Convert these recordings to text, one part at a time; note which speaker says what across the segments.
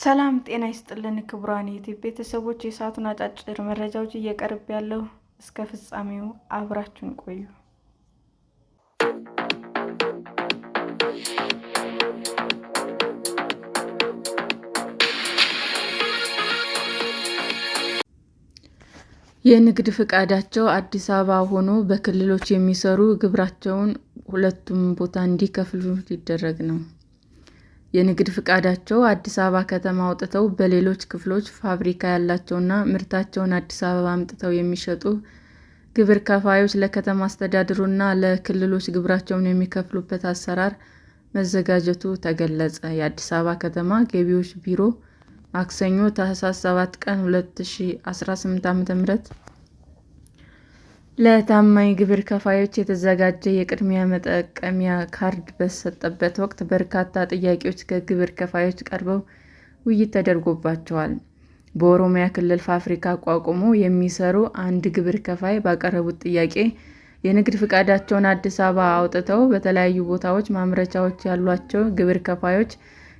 Speaker 1: ሰላም ጤና ይስጥልን ክቡራን የዩቲዩብ ቤተሰቦች፣ የሰዓቱን አጫጭር መረጃዎች እየቀርብ ያለው እስከ ፍጻሜው አብራችሁን ቆዩ። የንግድ ፍቃዳቸው አዲስ አበባ ሆኖ በክልሎች የሚሰሩ ግብራቸውን ሁለቱም ቦታ እንዲከፍሉ ሊደረግ ነው። የንግድ ፍቃዳቸው አዲስ አበባ ከተማ አውጥተው በሌሎች ክልሎች ፋብሪካ ያላቸውና ምርታቸውን አዲስ አበባ አምጥተው የሚሸጡ ግብር ከፋዮች ለከተማ አስተዳደሩና ለክልሎች ግብራቸውን የሚከፍሉበት አሰራር መዘጋጀቱ ተገለጸ። የአዲስ አበባ ከተማ ገቢዎች ቢሮ ማክሰኞ ታኅሳስ 7 ቀን 2018 ዓ.ም ለታማኝ ግብር ከፋዮች የተዘጋጀ የቅድሚያ መጠቀሚያ ካርድ በሰጠበት ወቅት በርካታ ጥያቄዎች ከግብር ከፋዮች ቀርበው ውይይት ተደርጎባቸዋል። በኦሮሚያ ክልል ፋብሪካ አቋቁሞ የሚሰሩ አንድ ግብር ከፋይ ባቀረቡት ጥያቄ የንግድ ፍቃዳቸውን አዲስ አበባ አውጥተው በተለያዩ ቦታዎች ማምረቻዎች ያሏቸው ግብር ከፋዮች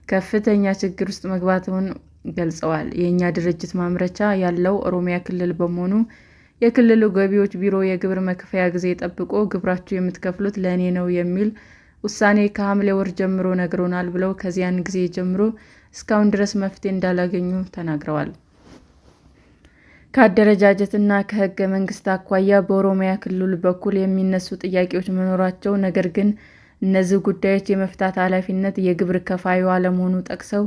Speaker 1: ከፍተኛ ችግር ውስጥ መግባታቸውን ገልጸዋል። የእኛ ድርጅት ማምረቻ ያለው ኦሮሚያ ክልል በመሆኑ የክልሉ ገቢዎች ቢሮ የግብር መክፈያ ጊዜ ጠብቆ ግብራችሁ የምትከፍሉት ለእኔ ነው የሚል ውሳኔ ከሐምሌ ወር ጀምሮ ነግሮናል ብለው ከዚያን ጊዜ ጀምሮ እስካሁን ድረስ መፍትሄ እንዳላገኙ ተናግረዋል። ከአደረጃጀትና ከሕገ መንግሥት አኳያ በኦሮሚያ ክልል በኩል የሚነሱ ጥያቄዎች መኖራቸው፣ ነገር ግን እነዚህ ጉዳዮች የመፍታት ኃላፊነት የግብር ከፋዩ አለመሆኑን ጠቅሰው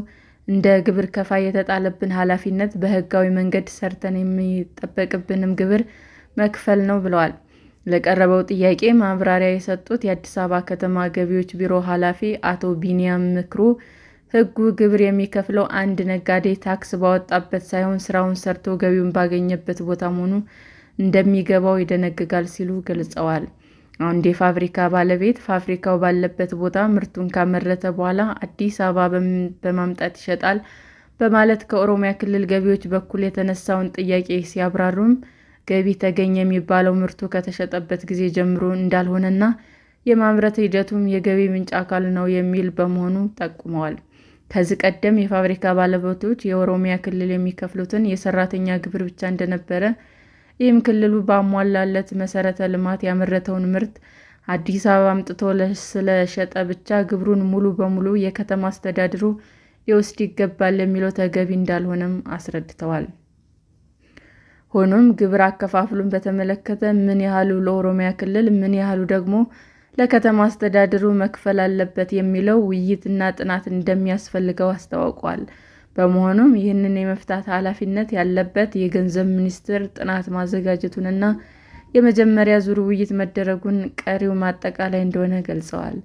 Speaker 1: እንደ ግብር ከፋይ የተጣለብን ኃላፊነት በሕጋዊ መንገድ ሰርተን የሚጠበቅብንን ግብር መክፈል ነው ብለዋል። ለቀረበው ጥያቄ ማብራሪያ የሰጡት የአዲስ አበባ ከተማ ገቢዎች ቢሮ ኃላፊ አቶ ቢንያም ምክሩ ሕጉ ግብር የሚከፍለው አንድ ነጋዴ ታክስ ባወጣበት ሳይሆን ስራውን ሰርቶ ገቢውን ባገኘበት ቦታ መሆኑ እንደሚገባው ይደነግጋል ሲሉ ገልጸዋል። አንድ የፋብሪካ ባለቤት ፋብሪካው ባለበት ቦታ ምርቱን ካመረተ በኋላ አዲስ አበባ በማምጣት ይሸጣል በማለት ከኦሮሚያ ክልል ገቢዎች በኩል የተነሳውን ጥያቄ ሲያብራሩም ገቢ ተገኘ የሚባለው ምርቱ ከተሸጠበት ጊዜ ጀምሮ እንዳልሆነና የማምረት ሂደቱም የገቢ ምንጭ አካል ነው የሚል በመሆኑ ጠቁመዋል። ከዚህ ቀደም የፋብሪካ ባለቤቶች የኦሮሚያ ክልል የሚከፍሉትን የሰራተኛ ግብር ብቻ እንደነበረ፣ ይህም ክልሉ ባሟላለት መሰረተ ልማት ያመረተውን ምርት አዲስ አበባ አምጥቶ ስለሸጠ ብቻ ግብሩን ሙሉ በሙሉ የከተማ አስተዳደሩ ሊወስድ ይገባል የሚለው ተገቢ እንዳልሆነም አስረድተዋል። ሆኖም ግብር አከፋፈሉን በተመለከተ ምን ያህሉ ለኦሮሚያ ክልል፣ ምን ያህሉ ደግሞ ለከተማ አስተዳደሩ መክፈል አለበት የሚለው ውይይትና ጥናት እንደሚያስፈልገው አስታውቀዋል። በመሆኑም ይህንን የመፍታት ኃላፊነት ያለበት የገንዘብ ሚኒስቴር ጥናት ማዘጋጀቱንና የመጀመሪያ ዙር ውይይት መደረጉን፣ ቀሪው ማጠቃለያ እንደሆነ ገልጸዋል።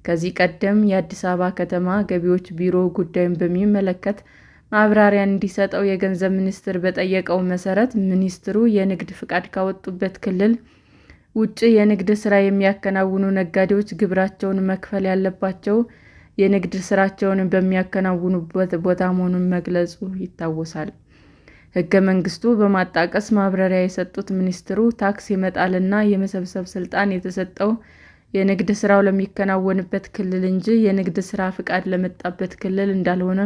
Speaker 1: ከዚህ ቀደም የአዲስ አበባ ከተማ ገቢዎች ቢሮ ጉዳዩን በሚመለከት ማብራሪያ እንዲሰጠው የገንዘብ ሚኒስቴር በጠየቀው መሰረት ሚኒስትሩ የንግድ ፍቃድ ካወጡበት ክልል ውጭ የንግድ ሥራ የሚያከናውኑ ነጋዴዎች ግብራቸውን መክፈል ያለባቸው የንግድ ሥራቸውን በሚያከናውኑበት ቦታ መሆኑን መግለጹ ይታወሳል። ሕገ መንግሥቱ በማጣቀስ ማብራሪያ የሰጡት ሚኒስትሩ ታክስ የመጣልና የመሰብሰብ ስልጣን የተሰጠው የንግድ ሥራው ለሚከናወንበት ክልል እንጂ የንግድ ሥራ ፍቃድ ለመጣበት ክልል እንዳልሆነ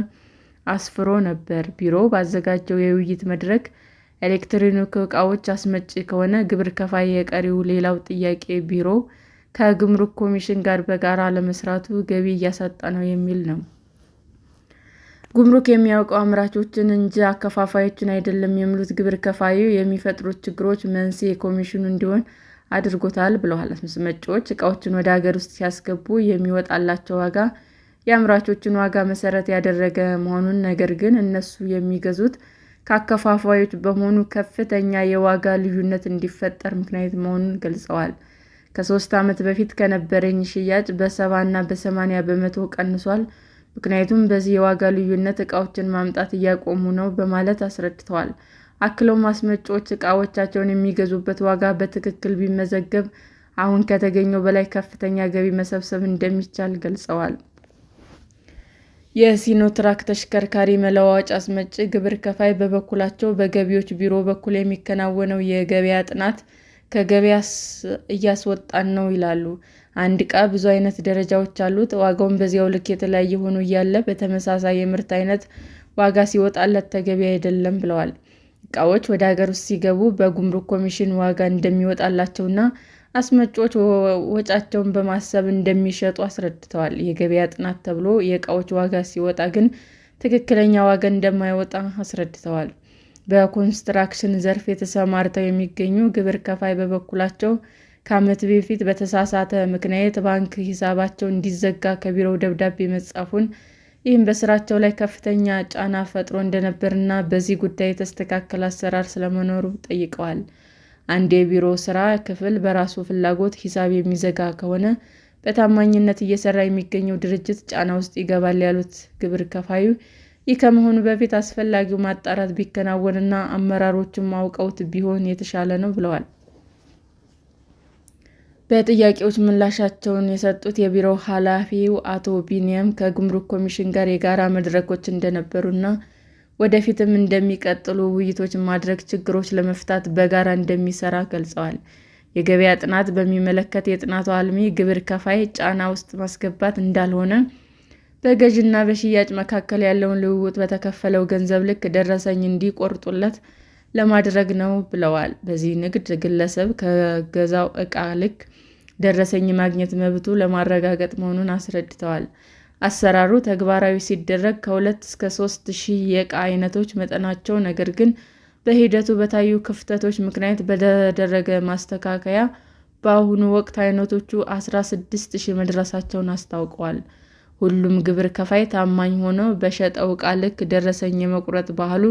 Speaker 1: አስፍሮ ነበር። ቢሮው ባዘጋጀው የውይይት መድረክ ኤሌክትሮኒክ ዕቃዎች አስመጪ ከሆነ ግብር ከፋይ የቀረው ሌላው ጥያቄ ቢሮው ከጉምሩክ ኮሚሽን ጋር በጋራ ለመስራቱ ገቢ እያሳጣ ነው የሚል ነው። ጉምሩክ የሚያውቀው አምራቾችን እንጂ አከፋፋዮችን አይደለም የሚሉት ግብር ከፋዩ የሚፈጥሩት ችግሮች መንስኤ ኮሚሽኑ እንዲሆን አድርጎታል ብለዋል። አስመጪዎች ዕቃዎችን ወደ ሀገር ውስጥ ሲያስገቡ የሚወጣላቸው ዋጋ የአምራቾችን ዋጋ መሰረት ያደረገ መሆኑን፣ ነገር ግን እነሱ የሚገዙት ከአከፋፋዮች በመሆኑ ከፍተኛ የዋጋ ልዩነት እንዲፈጠር ምክንያት መሆኑን ገልጸዋል። ከ3 ዓመት በፊት ከነበረኝ ሽያጭ በ70 እና በ80 በመቶ ቀንሷል። ምክንያቱም በዚህ የዋጋ ልዩነት ዕቃዎችን ማምጣት እያቆሙ ነው በማለት አስረድተዋል። አክለውም አስመጪዎች ዕቃዎቻቸውን የሚገዙበት ዋጋ በትክክል ቢመዘገብ አሁን ከተገኘው በላይ ከፍተኛ ገቢ መሰብሰብ እንደሚቻል ገልጸዋል። የሲኖትራክ ተሽከርካሪ መለዋወጫ አስመጪ ግብር ከፋይ በበኩላቸው በገቢዎች ቢሮ በኩል የሚከናወነው የገበያ ጥናት ከገበያ እያስወጣን ነው ይላሉ። አንድ ዕቃ ብዙ አይነት ደረጃዎች አሉት። ዋጋውም በዚያው ልክ የተለያየ ሆኖ እያለ በተመሳሳይ የምርት አይነት ዋጋ ሲወጣለት ተገቢ አይደለም ብለዋል። እቃዎች ወደ ሀገር ውስጥ ሲገቡ በጉምሩክ ኮሚሽን ዋጋ እንደሚወጣላቸውና አስመጪዎች ወጪያቸውን በማሰብ እንደሚሸጡ አስረድተዋል። የገበያ ጥናት ተብሎ የእቃዎች ዋጋ ሲወጣ ግን ትክክለኛ ዋጋ እንደማይወጣ አስረድተዋል። በኮንስትራክሽን ዘርፍ ተሰማርተው የሚገኙ ግብር ከፋይ በበኩላቸው ከዓመት በፊት በተሳሳተ ምክንያት ባንክ ሂሳባቸው እንዲዘጋ ከቢሮው ደብዳቤ መጻፉን፣ ይህም በስራቸው ላይ ከፍተኛ ጫና ፈጥሮ እንደነበርና በዚህ ጉዳይ የተስተካከለ አሰራር ስለመኖሩ ጠይቀዋል። አንድ የቢሮ ስራ ክፍል በራሱ ፍላጎት ሂሳብ የሚዘጋ ከሆነ በታማኝነት እየሰራ የሚገኘው ድርጅት ጫና ውስጥ ይገባል ያሉት ግብር ከፋዩ፣ ይህ ከመሆኑ በፊት አስፈላጊው ማጣራት ቢከናወንና አመራሮቹም አውቀውት ቢሆን የተሻለ ነው ብለዋል። በጥያቄዎች ምላሻቸውን የሰጡት የቢሮው ኃላፊው አቶ ቢንያም ከጉምሩክ ኮሚሽን ጋር የጋራ መድረኮች እንደነበሩና ወደፊትም እንደሚቀጥሉ ውይይቶች ማድረግ ችግሮች ለመፍታት በጋራ እንደሚሰራ ገልጸዋል። የገበያ ጥናት በሚመለከት የጥናቱ አልሚ ግብር ከፋይ ጫና ውስጥ ማስገባት እንዳልሆነ፣ በገዥና በሽያጭ መካከል ያለውን ልውውጥ በተከፈለው ገንዘብ ልክ ደረሰኝ እንዲቆርጡለት ለማድረግ ነው ብለዋል። በዚህ ንግድ ግለሰብ ከገዛው ዕቃ ልክ ደረሰኝ ማግኘት መብቱ ለማረጋገጥ መሆኑን አስረድተዋል። አሰራሩ ተግባራዊ ሲደረግ ከ2 እስከ 3 ሺህ የዕቃ አይነቶች መጠናቸው፣ ነገር ግን በሂደቱ በታዩ ክፍተቶች ምክንያት በተደረገ ማስተካከያ በአሁኑ ወቅት አይነቶቹ 16 ሺህ መድረሳቸውን አስታውቀዋል። ሁሉም ግብር ከፋይ ታማኝ ሆኖ በሸጠው ዕቃ ልክ ደረሰኝ የመቁረጥ ባህሉ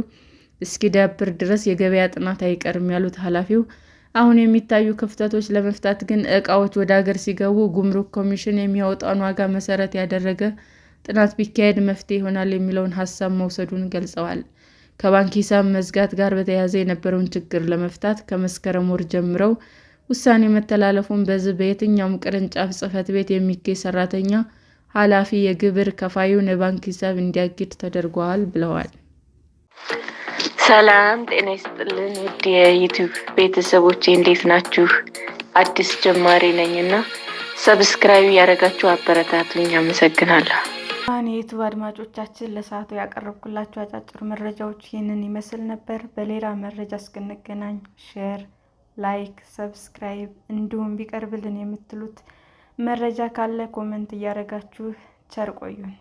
Speaker 1: እስኪዳብር ድረስ የገበያ ጥናት አይቀርም ያሉት ኃላፊው፣ አሁን የሚታዩ ክፍተቶች ለመፍታት ግን ዕቃዎች ወደ ሀገር ሲገቡ ጉምሩክ ኮሚሽን የሚያወጣውን ዋጋ መሰረት ያደረገ ጥናት ቢካሄድ መፍትሄ ይሆናል የሚለውን ሀሳብ መውሰዱን ገልጸዋል። ከባንክ ሂሳብ መዝጋት ጋር በተያያዘ የነበረውን ችግር ለመፍታት ከመስከረም ወር ጀምረው ውሳኔ መተላለፉን በየትኛውም ቅርንጫፍ ጽሕፈት ቤት የሚገኝ ሰራተኛ ኃላፊ የግብር ከፋዩን የባንክ ሂሳብ እንዲያግድ ተደርጓል ብለዋል። ሰላም ጤና ይስጥልን ውድ የዩቲዩብ ቤተሰቦቼ እንዴት ናችሁ? አዲስ ጀማሪ ነኝና ሰብስክራይብ ያደረጋችሁ አበረታቱኝ። አመሰግናለሁ። የዩቲዩብ አድማጮቻችን ለሰዓቱ ያቀረብኩላችሁ አጫጭር መረጃዎች ይህንን ይመስል ነበር። በሌላ መረጃ እስክንገናኝ ሼር፣ ላይክ፣ ሰብስክራይብ እንዲሁም ቢቀርብልን የምትሉት መረጃ ካለ ኮመንት እያደረጋችሁ ቸር ቆዩን።